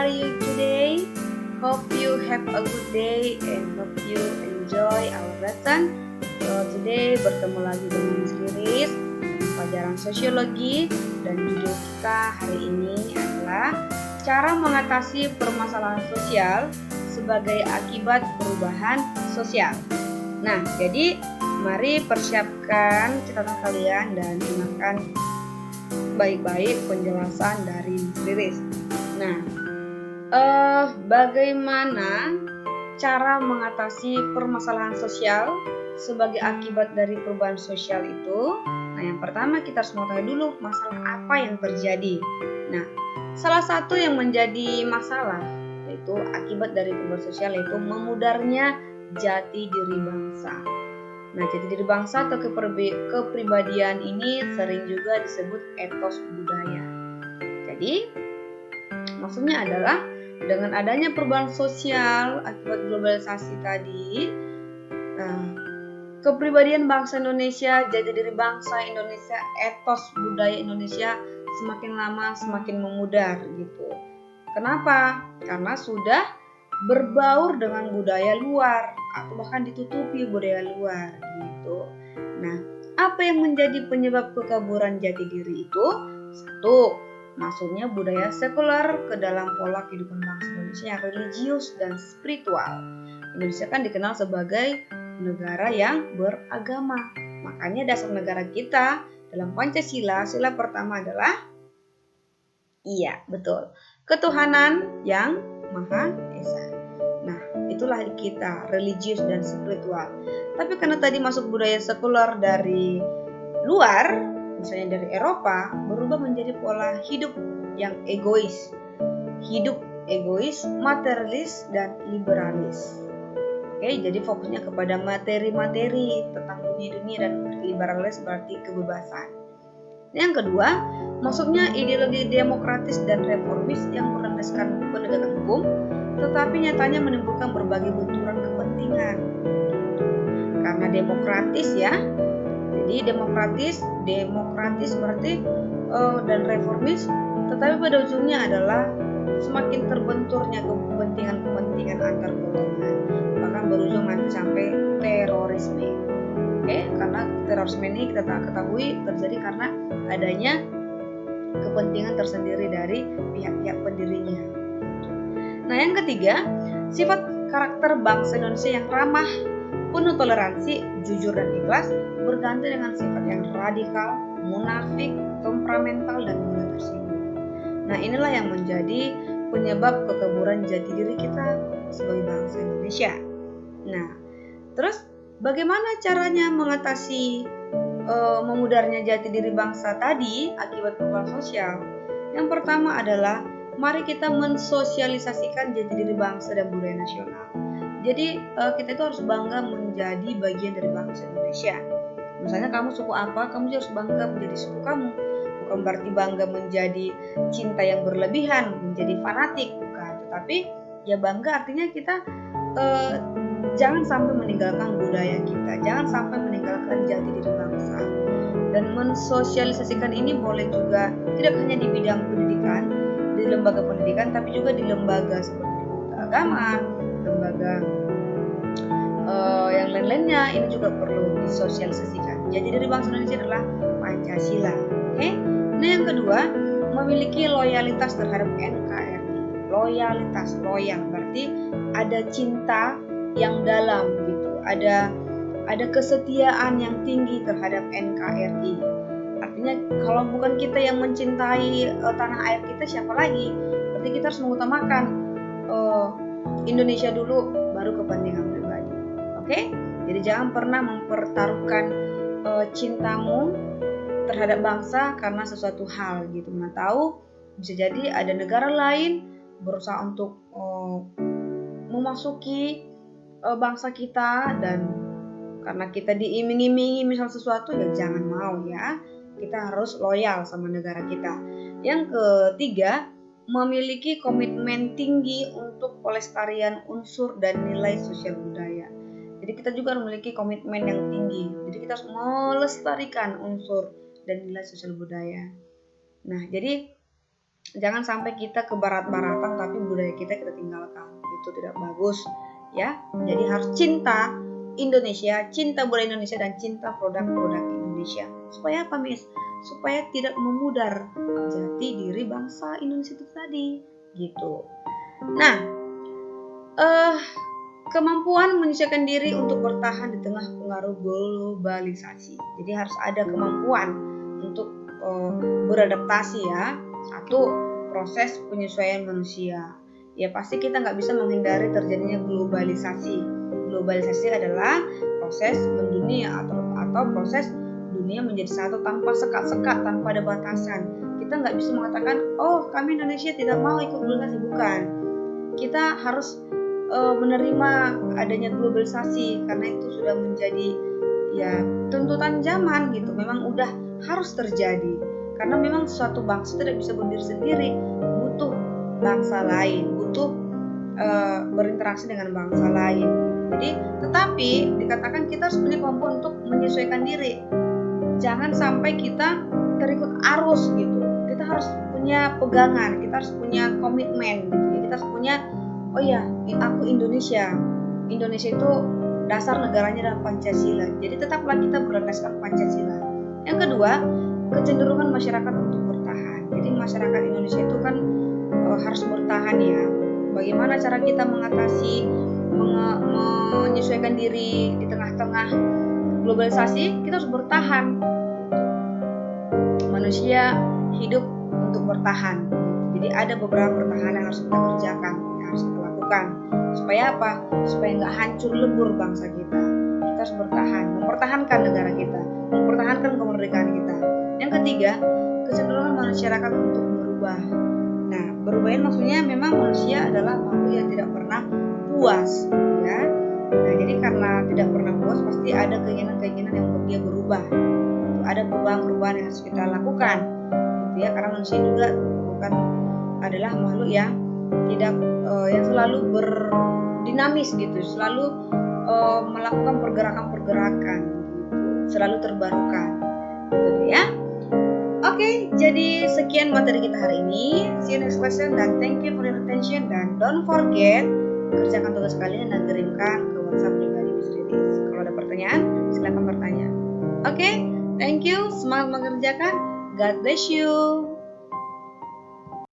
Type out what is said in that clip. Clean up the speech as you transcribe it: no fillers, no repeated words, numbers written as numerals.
are you today? Hope you have a good day and hope you enjoy our lesson. So today bertemu lagi dengan Miss Liris, pelajaran sosiologi, dan judul kita hari ini adalah cara mengatasi permasalahan sosial sebagai akibat perubahan sosial. Nah, jadi mari persiapkan catatan kalian dan dengarkan baik-baik penjelasan dari Miss Liris. Nah, bagaimana cara mengatasi permasalahan sosial sebagai akibat dari perubahan sosial itu? Nah, yang pertama kita harus mengetahui dulu masalah apa yang terjadi. Nah, salah satu yang menjadi masalah yaitu akibat dari perubahan sosial yaitu memudarnya jati diri bangsa. Nah, jati diri bangsa atau kepribadian ini sering juga disebut etos budaya. Jadi, maksudnya adalah dengan adanya perubahan sosial akibat globalisasi tadi, kepribadian bangsa Indonesia, jati diri bangsa Indonesia, etos budaya Indonesia semakin lama semakin memudar gitu. Kenapa? Karena sudah berbaur dengan budaya luar atau bahkan ditutupi budaya luar gitu. Nah, apa yang menjadi penyebab kekaburan jati diri itu? Satu, masuknya budaya sekuler ke dalam pola kehidupan bangsa Indonesia yang religius dan spiritual. Indonesia kan dikenal sebagai negara yang beragama. Makanya dasar negara kita dalam Pancasila, sila pertama adalah ketuhanan yang Maha Esa. Nah, itulah kita, religius dan spiritual. Tapi karena tadi masuk budaya sekuler dari luar, misalnya dari Eropa, berubah menjadi pola hidup yang egois. Hidup egois, materialis, dan liberalis. Oke, jadi fokusnya kepada materi-materi tentang dunia-dunia dan liberalis berarti kebebasan. Yang kedua, masuknya ideologi demokratis dan reformis yang berlandaskan penegakan hukum, tetapi nyatanya menimbulkan berbagai benturan kepentingan. Karena demokratis ya, jadi demokratis berarti dan reformis, tetapi pada ujungnya adalah semakin terbenturnya kepentingan antar golongan, bahkan berujung nanti sampai terorisme. Oke, karena terorisme ini kita ketahui terjadi karena adanya kepentingan tersendiri dari pihak-pihak pendirinya. Nah, yang ketiga, sifat karakter bangsa Indonesia yang ramah, penuh toleransi, jujur dan ikhlas berganti dengan sifat yang radikal, munafik, temperamental dan mudah tersinggung. Nah, inilah yang menjadi penyebab kekaburan jati diri kita sebagai bangsa Indonesia. Nah, terus bagaimana caranya mengatasi memudarnya jati diri bangsa tadi akibat perubahan sosial? Yang pertama adalah mari kita mensosialisasikan jati diri bangsa dan budaya nasional. Jadi kita itu harus bangga menjadi bagian dari bangsa Indonesia. Misalnya kamu suku apa, kamu harus bangga menjadi suku kamu. Bukan berarti bangga menjadi cinta yang berlebihan, menjadi fanatik, bukan. Tetapi ya bangga artinya kita jangan sampai meninggalkan budaya kita, jangan sampai meninggalkan jati diri bangsa. Dan mensosialisasikan ini boleh juga tidak hanya di bidang pendidikan, di lembaga pendidikan, tapi juga di lembaga seperti keagamaan, lembaga yang lain-lainnya. Ini juga perlu disosialisasikan. Jati diri bangsa Indonesia adalah Pancasila. Oke? Nah, yang kedua, memiliki loyalitas terhadap NKRI. Loyal berarti ada cinta yang dalam gitu, ada kesetiaan yang tinggi terhadap NKRI. Artinya kalau bukan kita yang mencintai tanah air kita, siapa lagi? Berarti kita harus mengutamakan Indonesia dulu, baru kepentingan pribadi. Oke? Jadi jangan pernah mempertaruhkan cintamu terhadap bangsa karena sesuatu hal gitu. Mana tahu bisa jadi ada negara lain berusaha untuk memasuki bangsa kita, dan karena kita diiming-imingi misal sesuatu, ya jangan mau ya. Kita harus loyal sama negara kita. Yang ketiga, memiliki komitmen tinggi untuk pelestarian unsur dan nilai sosial budaya. Jadi kita juga memiliki komitmen yang tinggi. Jadi kita harus melestarikan unsur dan nilai sosial budaya. Nah, jadi Jangan sampai kita ke barat-baratan tapi budaya kita tinggalkan. Itu tidak bagus ya. Jadi harus cinta Indonesia, cinta budaya Indonesia, dan cinta produk-produk Indonesia. Supaya apa, Miss? Supaya tidak memudar jati diri bangsa Indonesia itu tadi, gitu. Nah, kemampuan menyesuaikan diri untuk bertahan di tengah pengaruh globalisasi. Jadi harus ada kemampuan untuk beradaptasi ya. Satu, proses penyesuaian manusia. Ya pasti kita nggak bisa menghindari terjadinya globalisasi. Globalisasi adalah proses mendunia atau proses dunia menjadi satu tanpa sekat-sekat, tanpa ada batasan. Kita nggak bisa mengatakan, oh kami Indonesia tidak mau ikut globalisasi, bukan. Kita harus menerima adanya globalisasi karena itu sudah menjadi ya tuntutan zaman gitu. Memang udah harus terjadi karena memang suatu bangsa tidak bisa berdiri sendiri, butuh bangsa lain, butuh berinteraksi dengan bangsa lain. Jadi tetapi dikatakan kita harus punya kemampuan untuk menyesuaikan diri. Jangan sampai kita terikut arus gitu. Kita harus punya pegangan, kita harus punya komitmen gitu. Kita harus punya, oh ya, aku Indonesia. Indonesia itu dasar negaranya adalah Pancasila. Jadi tetaplah kita berlandaskan Pancasila. Yang kedua, kecenderungan masyarakat untuk bertahan. Jadi masyarakat Indonesia itu kan harus bertahan ya. Bagaimana cara kita mengatasi, menyesuaikan diri di tengah-tengah globalisasi? Kita harus bertahan. Manusia hidup untuk bertahan. Jadi ada beberapa pertahanan yang harus kita kerjakan, yang harus kita lakukan. Supaya apa? Supaya nggak hancur lebur bangsa kita. Kita harus bertahan, mempertahankan negara kita, mempertahankan kemerdekaan kita. Yang ketiga, kecenderungan masyarakat untuk berubah. Nah, berubah ini maksudnya memang manusia adalah makhluk yang tidak pernah puas, ya. Nah, jadi karena tidak pernah puas, pasti ada keinginan-keinginan yang membuat dia berubah. Ada perubahan-perubahan yang harus kita lakukan, gitu ya. Karena manusia juga bukan adalah makhluk yang tidak yang selalu berdinamis gitu, selalu melakukan pergerakan-pergerakan, gitu, selalu terbarukan, gitu ya. Oke, jadi sekian materi kita hari ini. See you next lesson dan thank you for your attention, dan don't forget kerjakan tugas kalian dan kirimkan ke WhatsApp pribadi Miss Rilis. Kalau ada pertanyaan, silakan bertanya. Oke, thank you. Semangat mengerjakan. God bless you.